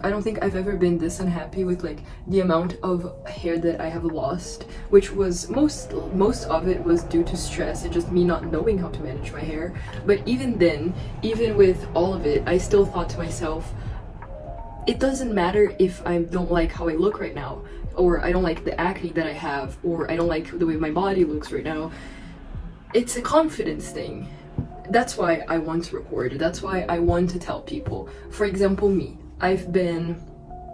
I don't think I've ever been this unhappy with like the amount of hair that I have lost, which was most of it was due to stress and just me not knowing how to manage my hair. But even then, even with all of it, I still thought to myself, it doesn't matter if I don't like how I look right now, or I don't like the acne that I have, or I don't like the way my body looks right now. It's a confidence thing. That's why I want to record. That's why I want to tell people. For example, me. I've been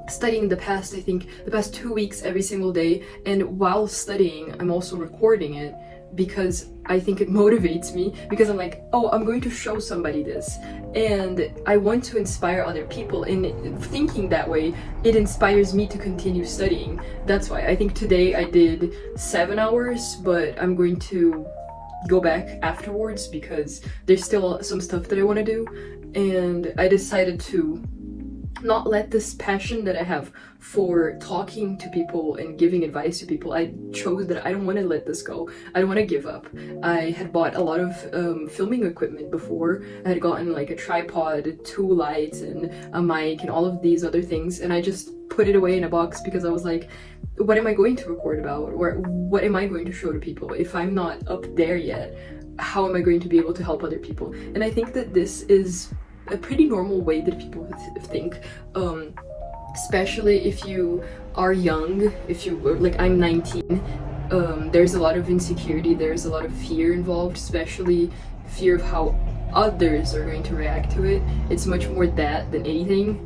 studying the past 2 weeks every single day, and while studying, I'm also recording it because I think it motivates me, because I'm like, oh, I'm going to show somebody this, and I want to inspire other people, and thinking that way, it inspires me to continue studying. That's why I think today I did 7 hours, but I'm going to go back afterwards because there's still some stuff that I want to do, and I decided to not let this passion that I have for talking to people and giving advice to people, I chose that I don't want to let this go. I don't want to give up. I had bought a lot of filming equipment before. I had gotten like a tripod, 2 lights, and a mic, and all of these other things, and I just put it away in a box because I was like, what am I going to record about, or what am I going to show to people? If I'm not up there yet, how am I going to be able to help other people? And I think that this is a pretty normal way that people think, especially if you are young. If you were like, I'm 19, there's a lot of insecurity, there's a lot of fear involved, especially fear of how others are going to react to it. It's much more that than anything.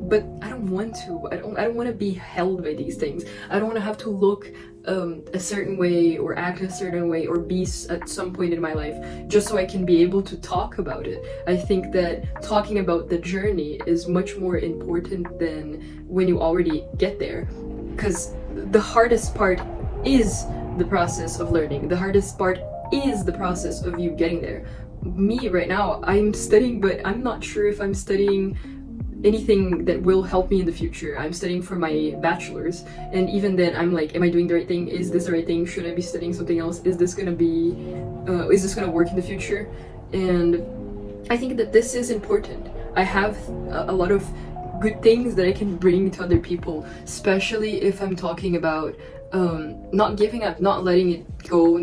But I don't want to. I don't want to be held by these things. I don't want to have to look a certain way or act a certain way or be at some point in my life just so I can be able to talk about it. I think that talking about the journey is much more important than when you already get there, because the hardest part is the process of learning. The hardest part is the process of you getting there. Me right now, I'm studying, but I'm not sure if I'm studying anything that will help me in the future. I'm studying for my bachelor's, and even then I'm like, am I doing the right thing? Is this the right thing? Should I be studying something else? Is this gonna work in the future? And I think that this is important. I have a lot of good things that I can bring to other people, especially if I'm talking about not giving up, not letting it go.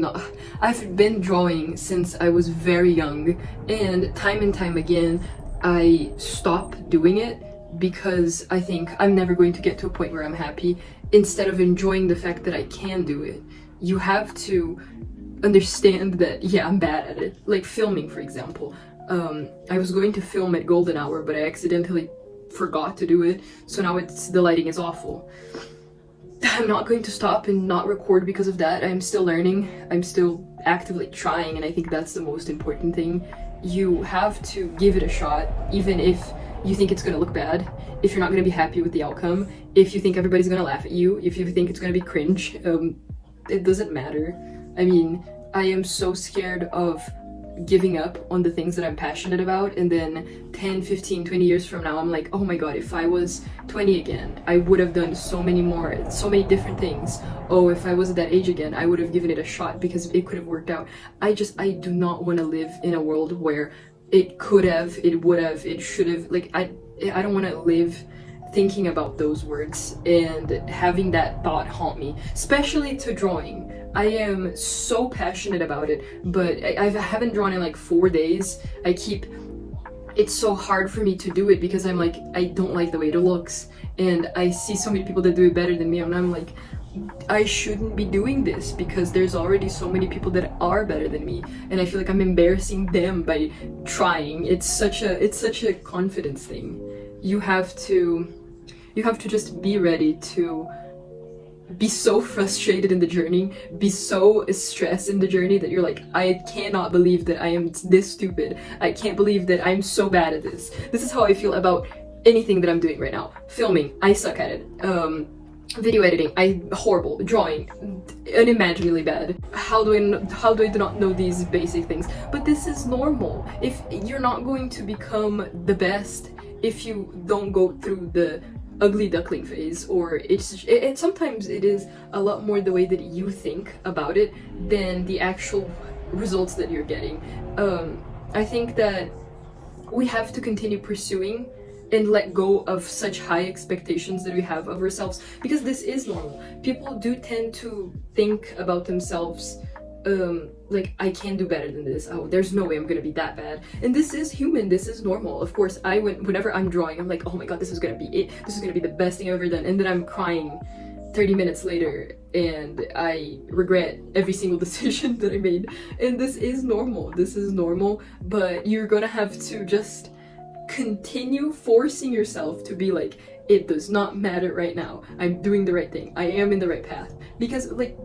I've been drawing since I was very young, and time again I stopped doing it because I think I'm never going to get to a point where I'm happy, instead of enjoying the fact that I can do it. You have to understand that, yeah, I'm bad at it. Like filming, for example. I was going to film at golden hour, but I accidentally forgot to do it, so now the lighting is awful. I'm not going to stop and not record because of that. I'm still learning. I'm still actively trying, and I think that's the most important thing. You have to give it a shot, even if you think it's gonna look bad, if you're not gonna be happy with the outcome, if you think everybody's gonna laugh at you, if you think it's gonna be cringe. It doesn't matter. I mean, I am so scared of giving up on the things that I'm passionate about, and then 10, 15, 20 years from now, I'm like, oh my god, if I was 20 again, I would have done so many different things. Oh, if I was at that age again, I would have given it a shot because it could have worked out. I do not want to live in a world where it could have, it would have, it should have. Like, I don't want to live thinking about those words and having that thought haunt me, especially to drawing. I am so passionate about it, but I haven't drawn in like 4 days. It's so hard for me to do it because I'm like, I don't like the way it looks, and I see so many people that do it better than me, and I'm like, I shouldn't be doing this because there's already so many people that are better than me, and I feel like I'm embarrassing them by trying. It's such a confidence thing. You have to just be ready to be so frustrated in the journey, be so stressed in the journey that you're like, I cannot believe that I am this stupid. I can't believe that I'm so bad at this. This is how I feel about anything that I'm doing right now. Filming, I suck at it. Video editing, I'm horrible. Drawing, unimaginably bad. How do I not know these basic things? But this is normal. If you're not going to become the best if you don't go through the ugly duckling phase, or sometimes it is a lot more the way that you think about it than the actual results that you're getting. I think that we have to continue pursuing and let go of such high expectations that we have of ourselves, because this is normal. People do tend to think about themselves like, I can do better than this. Oh, there's no way I'm gonna be that bad. And this is human, this is normal. Of course, whenever I'm drawing, I'm like, oh my god, this is gonna be it. This is gonna be the best thing I've ever done. And then I'm crying 30 minutes later and I regret every single decision that I made. And this is normal. This is normal, but you're gonna have to just continue forcing yourself to be like, it does not matter right now. I'm doing the right thing. I am in the right path. Because like,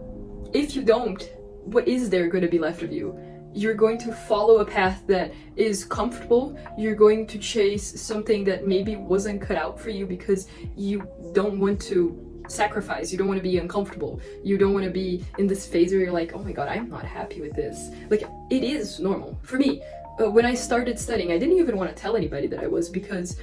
if you don't, what is there going to be left of you? You're going to follow a path that is comfortable. You're going to chase something that maybe wasn't cut out for you because you don't want to sacrifice. You don't want to be uncomfortable. You don't want to be in this phase where you're like, oh my god, I'm not happy with this. Like, it is normal. For me, when I started studying, I didn't even want to tell anybody that I was, because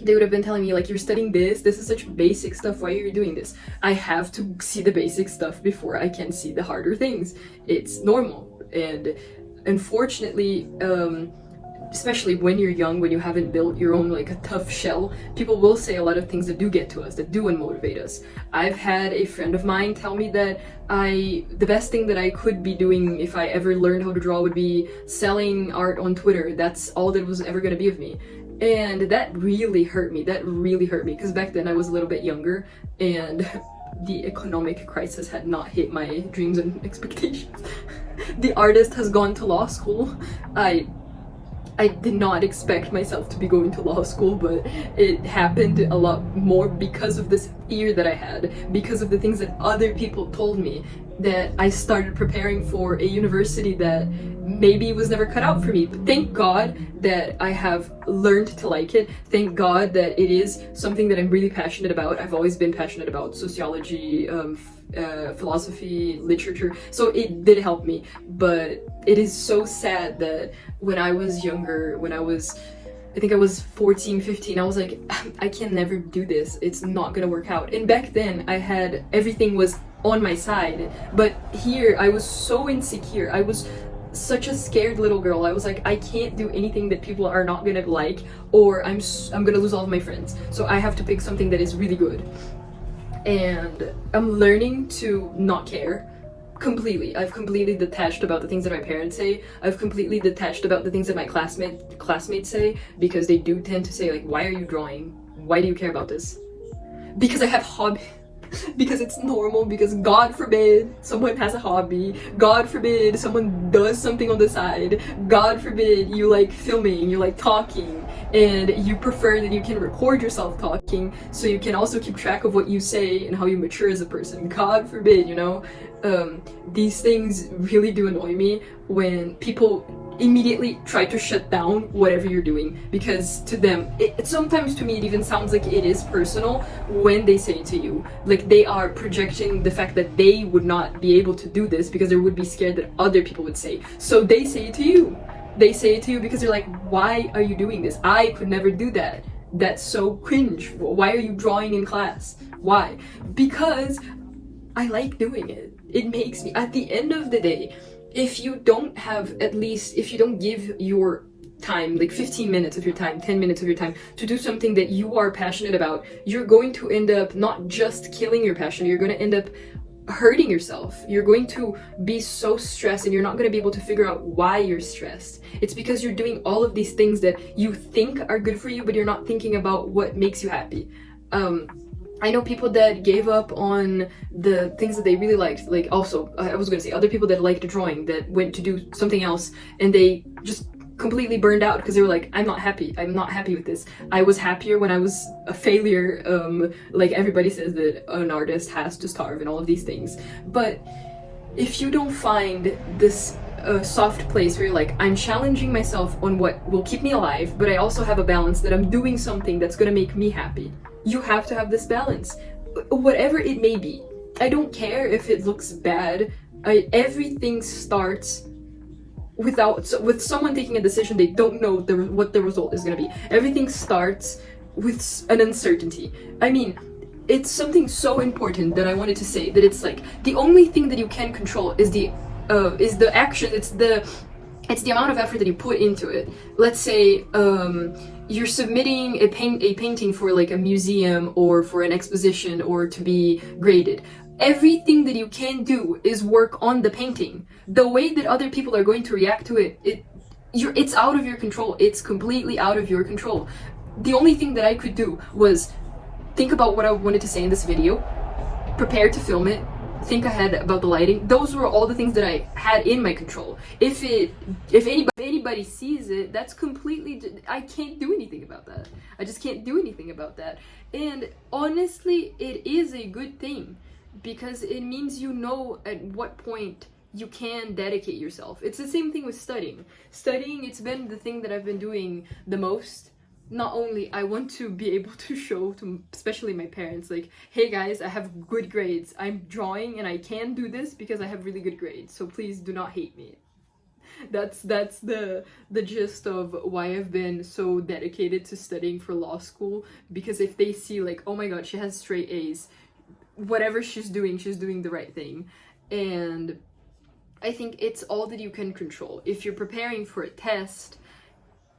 they would have been telling me like, you're studying this is such basic stuff, why are you doing this? I have to see the basic stuff before I can see the harder things. It's normal. And unfortunately, especially when you're young, when you haven't built your own like a tough shell, people will say a lot of things that do get to us, that do unmotivate us. I've had a friend of mine tell me that the best thing that I could be doing if I ever learned how to draw would be selling art on Twitter. That's all that was ever gonna be of me. And that really hurt me. That really hurt me, because back then I was a little bit younger and the economic crisis had not hit my dreams and expectations. The artist has gone to law school. I did not expect myself to be going to law school, but it happened a lot more because of this fear that I had, because of the things that other people told me, that I started preparing for a university that maybe was never cut out for me. But thank God that I have learned to like it. Thank God that it is something that I'm really passionate about. I've always been passionate about sociology, philosophy, literature, so it did help me. But it is so sad that when I was younger, I think I was 14, 15, I was like, I can never do this. It's not gonna work out. And back then everything was on my side, but here I was so insecure. I was such a scared little girl. I was like, I can't do anything that people are not gonna like, or I'm gonna lose all of my friends. So I have to pick something that is really good. And I'm learning to not care completely. I've completely detached about the things that my parents say. I've completely detached about the things that my classmates say, because they do tend to say like, why are you drawing? Why do you care about this? Because I have hobby. Because it's normal, because God forbid someone has a hobby, God forbid someone does something on the side, God forbid you like filming, you like talking, and you prefer that you can record yourself talking so you can also keep track of what you say and how you mature as a person. God forbid, you know? These things really do annoy me when people immediately try to shut down whatever you're doing, because to them, sometimes to me it even sounds like it is personal when they say it to you. Like, they are projecting the fact that they would not be able to do this because they would be scared that other people would say. So they say it to you. They say it to you because they're like, why are you doing this? I could never do that. That's so cringe. Why are you drawing in class? Why? Because I like doing it. It makes me, at the end of the day, if you don't give your time, like 15 minutes of your time, 10 minutes of your time to do something that you are passionate about, you're going to end up not just killing your passion, you're going to end up hurting yourself. You're going to be so stressed and you're not going to be able to figure out why you're stressed. It's because you're doing all of these things that you think are good for you, but you're not thinking about what makes you happy. I know people that gave up on the things that they really liked. Like, also, I was gonna say, other people that liked drawing, that went to do something else, and they just completely burned out because they were like, I'm not happy with this. I was happier when I was a failure. Like, everybody says that an artist has to starve and all of these things. But if you don't find this soft place where you're like, I'm challenging myself on what will keep me alive, but I also have a balance that I'm doing something that's gonna make me happy. You have to have this balance, whatever it may be. I don't care if it looks bad. Everything starts with someone taking a decision they don't know what the result is going to be. Everything starts with an uncertainty. I mean, it's something so important that I wanted to say, that it's like the only thing that you can control is the action. It's it's the amount of effort that you put into it. Let's say you're submitting a painting for like a museum or for an exposition or to be graded. Everything that you can do is work on the painting. The way that other people are going to react to it, it's out of your control. It's completely out of your control. The only thing that I could do was think about what I wanted to say in this video, prepare to film it, think ahead about the lighting. Those were all the things that I had in my control. If anybody sees it, that's completely, I can't do anything about that. I just can't do anything about that. And honestly, it is a good thing because it means you know at what point you can dedicate yourself. It's the same thing with studying. Studying, it's been the thing that I've been doing the most. Not only I want to be able to show to especially my parents, like, hey guys, I have good grades, I'm drawing and I can do this because I have really good grades, so please do not hate me. That's the gist of why I've been so dedicated to studying for law school, because if they see like, oh my god, she has straight A's, whatever she's doing the right thing. And I think it's all that you can control. If you're preparing for a test,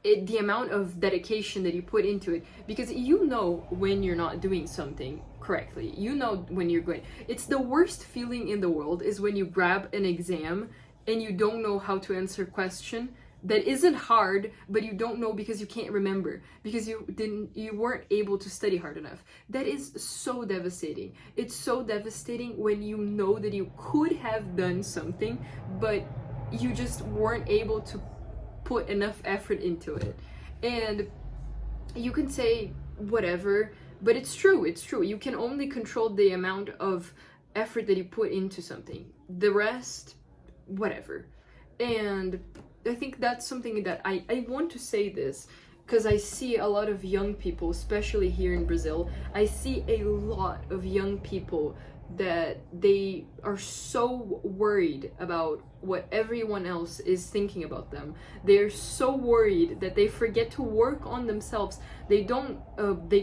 the amount of dedication that you put into it, because you know when you're not doing something correctly, you know when you're going. It's the worst feeling in the world is when you grab an exam and you don't know how to answer a question that isn't hard, but you don't know because you can't remember, because you weren't able to study hard enough. That is so devastating. It's so devastating when you know that you could have done something, but you just weren't able to put enough effort into it. And you can say whatever, but it's true. You can only control the amount of effort that you put into something. The rest, whatever. And I think that's something that I want to say this because I see a lot of young people, especially here in Brazil, I see a lot of young people that they are so worried about what everyone else is thinking about them. They're so worried that they forget to work on themselves. They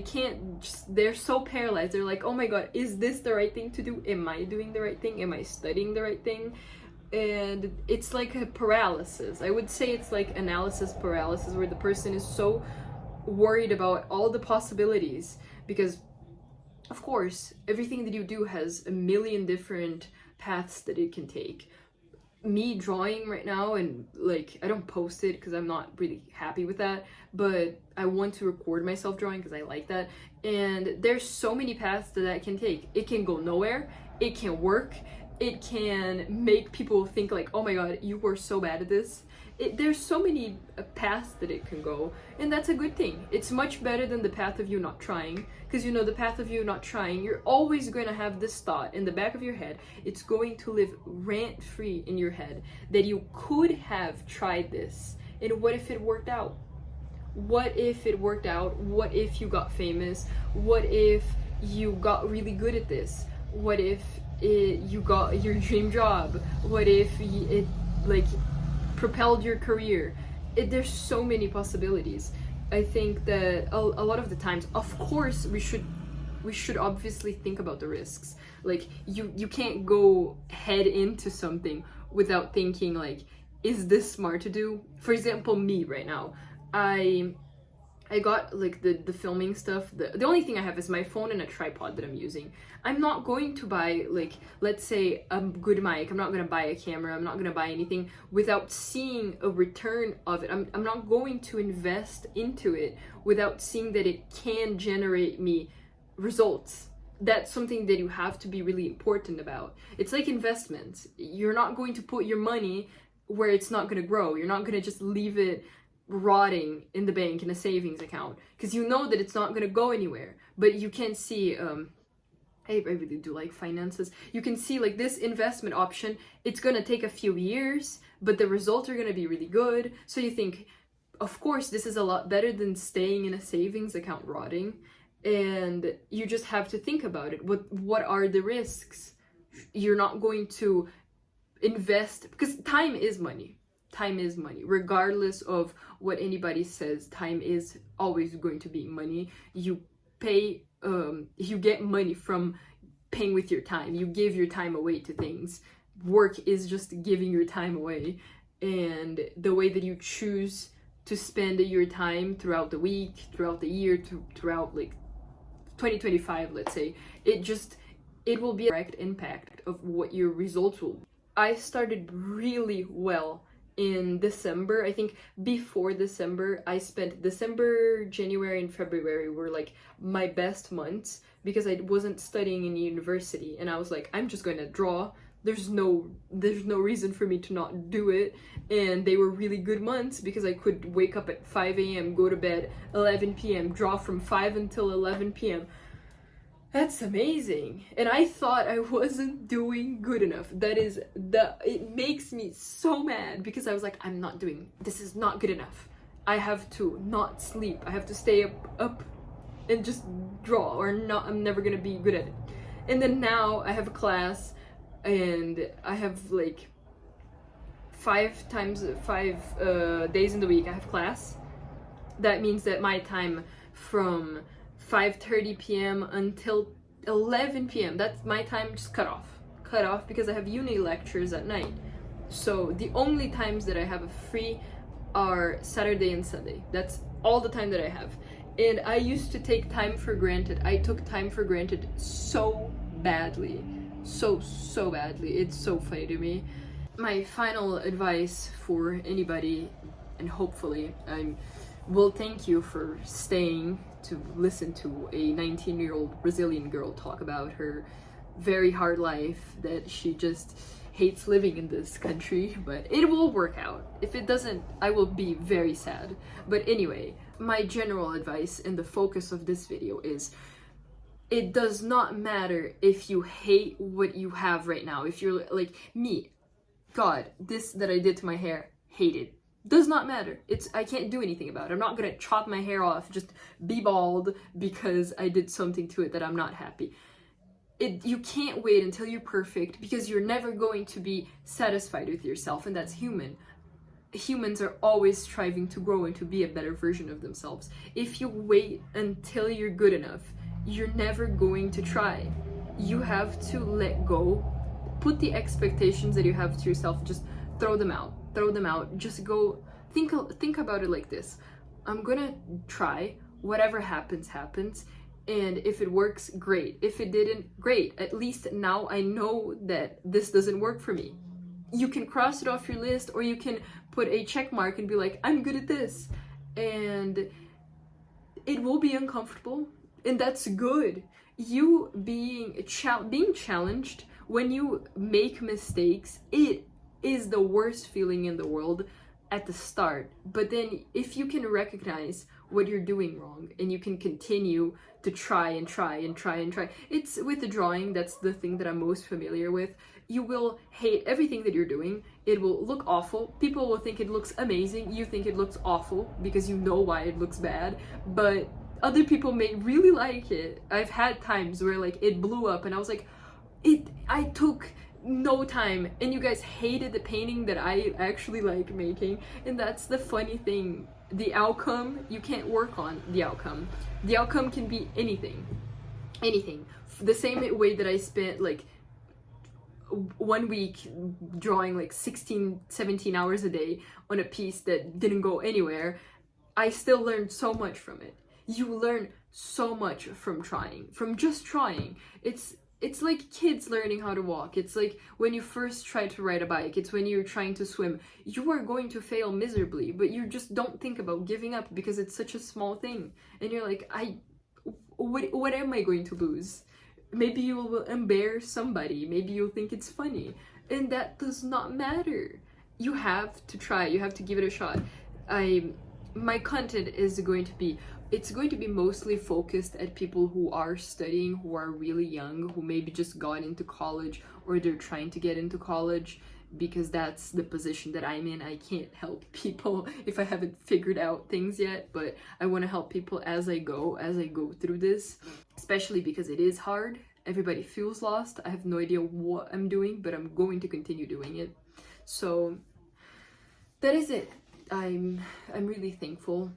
can't, they're so paralyzed. They're like, oh my god, is this the right thing to do? Am I doing the right thing? Am I studying the right thing? And it's like a paralysis. I would say it's like analysis paralysis, where the person is so worried about all the possibilities, because of course, everything that you do has a million different paths that it can take. Me drawing right now, and like, I don't post it because I'm not really happy with that, but I want to record myself drawing because I like that. And there's so many paths that can take. It can go nowhere, it can work, it can make people think like, oh my god, you were so bad at this. There's so many paths that it can go, and that's a good thing. It's much better than the path of you not trying, because you know, the path of you not trying, you're always going to have this thought in the back of your head. It's going to live rent-free in your head that you could have tried this, and what if it worked out? What if it worked out? What if you got famous? What if you got really good at this? What if you got your dream job? What if it like propelled your career? There's so many possibilities. I think that a lot of the times, of course, we should obviously think about the risks. Like, you can't go head into something without thinking like, is this smart to do? For example, me right now, I got like the filming stuff. The only thing I have is my phone and a tripod that I'm using. I'm not going to buy, like, let's say a good mic. I'm not going to buy a camera. I'm not going to buy anything without seeing a return of it. I'm not going to invest into it without seeing that it can generate me results. That's something that you have to be really important about. It's like investments. You're not going to put your money where it's not going to grow. You're not going to just leave it rotting in the bank in a savings account, because you know that it's not going to go anywhere. But you can see, I really do like finances. You can see like this investment option, it's going to take a few years, but the results are going to be really good. So you think, of course, this is a lot better than staying in a savings account rotting. And you just have to think about it. What are the risks? You're not going to invest, because time is money. Time is money. Regardless of what anybody says, time is always going to be money. You pay, you get money from paying with your time. You give your time away to things. Work is just giving your time away. and the way that you choose to spend your time throughout the week, throughout the year, throughout like 2025, let's say, it will be a direct impact of what your results will be. I started really well in December. I think before December, I spent December, January, and February were like my best months because I wasn't studying in university, and I was like, I'm just going to draw. There's no reason for me to not do it. And they were really good months because I could wake up at 5 a.m., go to bed 11 p.m., draw from 5 until 11 p.m. That's amazing. And I thought I wasn't doing good enough. It makes me so mad because I was like, this is not good enough. I have to not sleep. I have to stay up and just draw, or not, I'm never gonna be good at it. And then now I have a class and I have like 5 days in the week I have class. That means that my time from 5:30 p.m. until 11 p.m. that's my time just cut off because I have uni lectures at night. So the only times that I have free are Saturday and Sunday. That's all the time that I have. And I used to take time for granted. I took time for granted so badly. So badly. It's so funny to me. My final advice for anybody, and hopefully will thank you for staying to listen to a 19-year-old Brazilian girl talk about her very hard life, that she just hates living in this country, but it will work out. If it doesn't, I will be very sad. But anyway, my general advice and the focus of this video is, it does not matter if you hate what you have right now. If you're like me, God, this that I did to my hair, hate it. Does not matter. I can't do anything about it. I'm not gonna chop my hair off, just be bald because I did something to it that I'm not happy. You can't wait until you're perfect, because you're never going to be satisfied with yourself, and that's human. Humans are always striving to grow and to be a better version of themselves. If you wait until you're good enough, you're never going to try. You have to let go. Put the expectations that you have to yourself, just throw them out. Just go, think about it like this. I'm gonna try. Whatever happens, happens. And if it works, great. If it didn't, great. At least now I know that this doesn't work for me. You can cross it off your list, or you can put a check mark and be like, I'm good at this. And it will be uncomfortable, and that's good. You being challenged when you make mistakes, it is the worst feeling in the world at the start. But then if you can recognize what you're doing wrong and you can continue to try, it's with the drawing, that's the thing that I'm most familiar with. You will hate everything that you're doing. It will look awful. People will think it looks amazing. You think it looks awful because you know why it looks bad, but other people may really like it. I've had times where like it blew up and I was like, I took no time, and you guys hated the painting that I actually like making. And that's the funny thing. The outcome, you can't work on the outcome. The outcome can be anything. The same way that I spent like 1 week drawing like 16-17 hours a day on a piece that didn't go anywhere, I still learned so much from it. You learn so much from trying, from just trying. It's like kids learning how to walk. It's like when you first try to ride a bike. It's when you're trying to swim. You are going to fail miserably, but you just don't think about giving up because it's such a small thing. And you're like, what am I going to lose? Maybe you will embarrass somebody. Maybe you'll think it's funny. And that does not matter. You have to try. You have to give it a shot. My content is going to be mostly focused at people who are studying, who are really young, who maybe just got into college, or they're trying to get into college, because that's the position that I'm in. I can't help people if I haven't figured out things yet, but I want to help people as I go through this, especially because it is hard. Everybody feels lost. I have no idea what I'm doing, but I'm going to continue doing it. So that is it. I'm really thankful.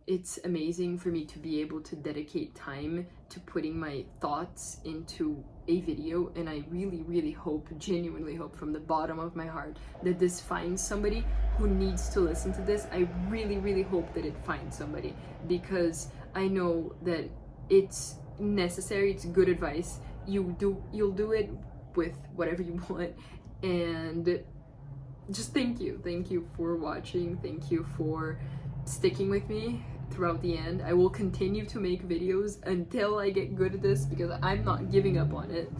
it's amazing for me to be able to dedicate time to putting my thoughts into a video, and I really hope, genuinely hope from the bottom of my heart, that this finds somebody who needs to listen to this. I really hope that it finds somebody, because I know that it's necessary, it's good advice. You'll do it with whatever you want. And just thank you for watching, thank you for sticking with me throughout the end. I will continue to make videos until I get good at this, because I'm not giving up on it.